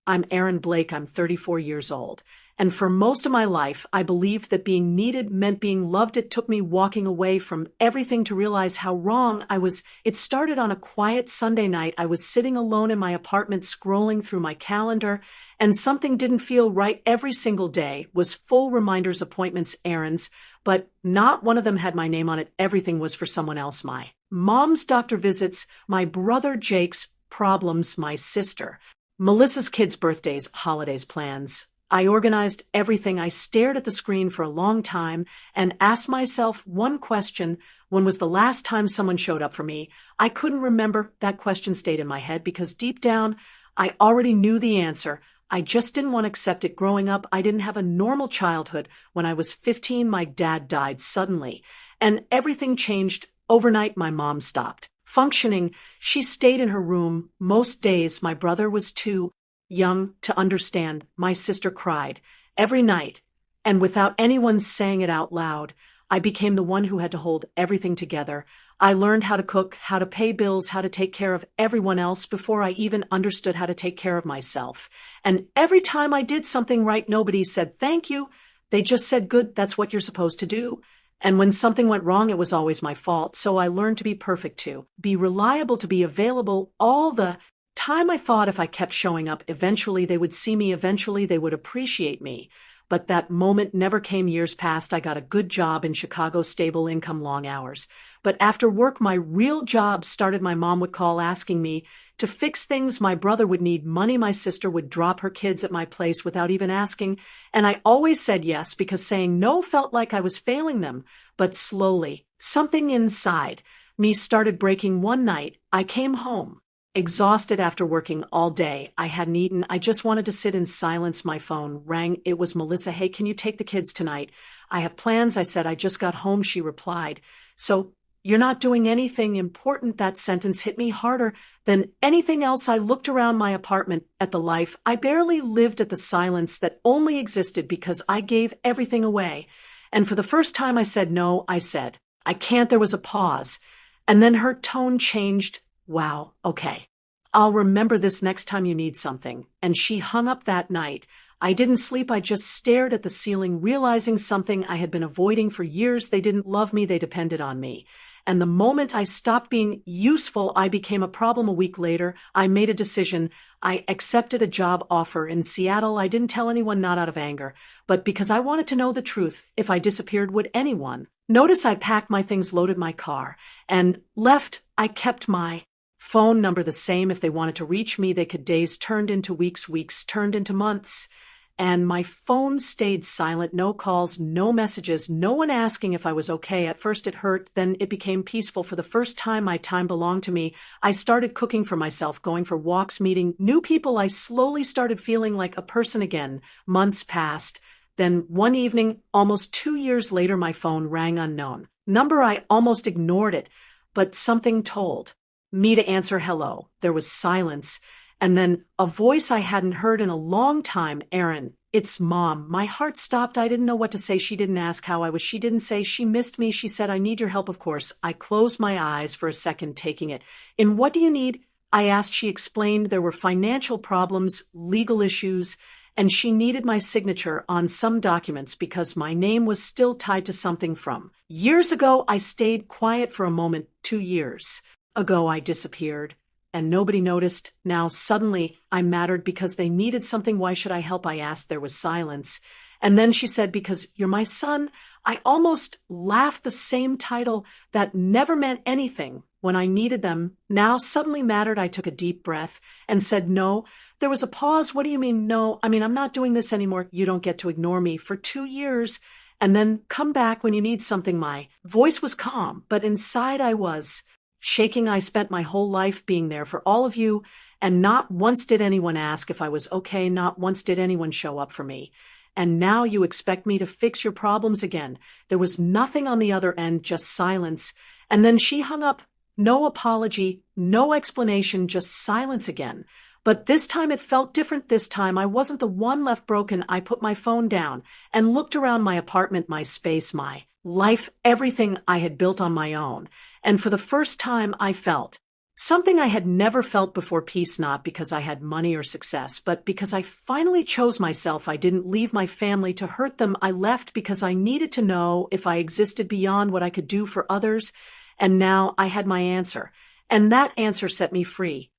I'm Erin Blake. I'm 34 years old. And for most of my life, I believed that being needed meant being loved. It took me walking away from everything to realize how wrong I was. It started on a quiet Sunday night. I was sitting alone in my apartment, scrolling through my calendar, and something didn't feel right. Every single day was full reminders, appointments, errands, but not one of them had my name on it. Everything was for someone else. My mom's doctor visits, my brother Jake's problems, my sister Melissa's kids' birthdays, holidays, plans. I organized everything. I stared at the screen for a long time and asked myself one question: when was the last time someone showed up for me? I couldn't remember. That question stayed in my head because deep down, I already knew the answer. I just didn't want to accept it. Growing up, I didn't have a normal childhood. When I was 15, my dad died suddenly, and everything changed. Overnight, my mom stopped functioning. She stayed in her room most days. My brother was too young to understand. My sister cried every night, and without anyone saying it out loud, I became the one who had to hold everything together. I learned how to cook, how to pay bills, how to take care of everyone else before I even understood how to take care of myself. And every time I did something right, nobody said thank you. They just said, good, that's what you're supposed to do. And when something went wrong, it was always my fault. So I learned to be perfect, to be reliable, to be available all the time. I thought if I kept showing up, eventually they would see me, eventually they would appreciate me. But that moment never came. Years passed. I got a good job in Chicago, stable income, long hours. But after work, my real job started. My mom would call asking me to fix things. My brother would need money. My sister would drop her kids at my place without even asking. And I always said yes because saying no felt like I was failing them. But slowly, something inside me started breaking. One night, I came home exhausted after working all day. I hadn't eaten. I just wanted to sit in silence. My phone rang. It was Melissa. Hey, can you take the kids tonight? I have plans. I said, I just got home. She replied, so you're not doing anything important? That sentence hit me harder than anything else. I looked around my apartment at the life I barely lived, at the silence that only existed because I gave everything away. And for the first time I said no. I said, I can't. There was a pause. And then her tone changed. Wow, okay. I'll remember this next time you need something. And she hung up that night. I didn't sleep. I just stared at the ceiling, realizing something I had been avoiding for years. They didn't love me. They depended on me. And the moment I stopped being useful, I became a problem. A week later, I made a decision. I accepted a job offer in Seattle. I didn't tell anyone, not out of anger, but because I wanted to know the truth. If I disappeared, would anyone notice? I packed my things, loaded my car, and left. I kept my phone number the same. If they wanted to reach me, they could. Days turned into weeks, weeks turned into months, and my phone stayed silent. No calls, no messages, no one asking if I was okay. At first it hurt, then it became peaceful. For the first time, my time belonged to me. I started cooking for myself, going for walks, meeting new people. I slowly started feeling like a person again. Months passed. Then one evening, almost 2 years later, my phone rang. Unknown number. I almost ignored it, but something told me to answer. Hello. There was silence, and then a voice I hadn't heard in a long time. Erin, it's Mom. My heart stopped. I didn't know what to say. She didn't ask how I was. She didn't say she missed me. She said, I need your help. Of course. I closed my eyes for a second, taking it in. What do you need? I asked. She explained there were financial problems, legal issues, and she needed my signature on some documents because my name was still tied to something from years ago. I stayed quiet for a moment. 2 years ago, I disappeared, and nobody noticed. Now suddenly I mattered because they needed something. Why should I help? I asked. There was silence. And then she said, because you're my son. I almost laughed. The same title that never meant anything when I needed them now suddenly mattered. I took a deep breath and said, no. There was a pause. What do you mean, no? I mean, I'm not doing this anymore. You don't get to ignore me for 2 years and then come back when you need something. My voice was calm, but inside I was shaking. I spent my whole life being there for all of you, and not once did anyone ask if I was okay. Not once did anyone show up for me. And now you expect me to fix your problems again. There was nothing on the other end, just silence. And then she hung up. No apology, no explanation, just silence again. But this time it felt different. This time I wasn't the one left broken. I put my phone down and looked around my apartment, my space, my life, everything I had built on my own. And for the first time I felt Something I had never felt before peace, not because I had money or success, but because I finally chose myself. I didn't leave my family to hurt them. I left because I needed to know if I existed beyond what I could do for others. And now I had my answer. And that answer set me free.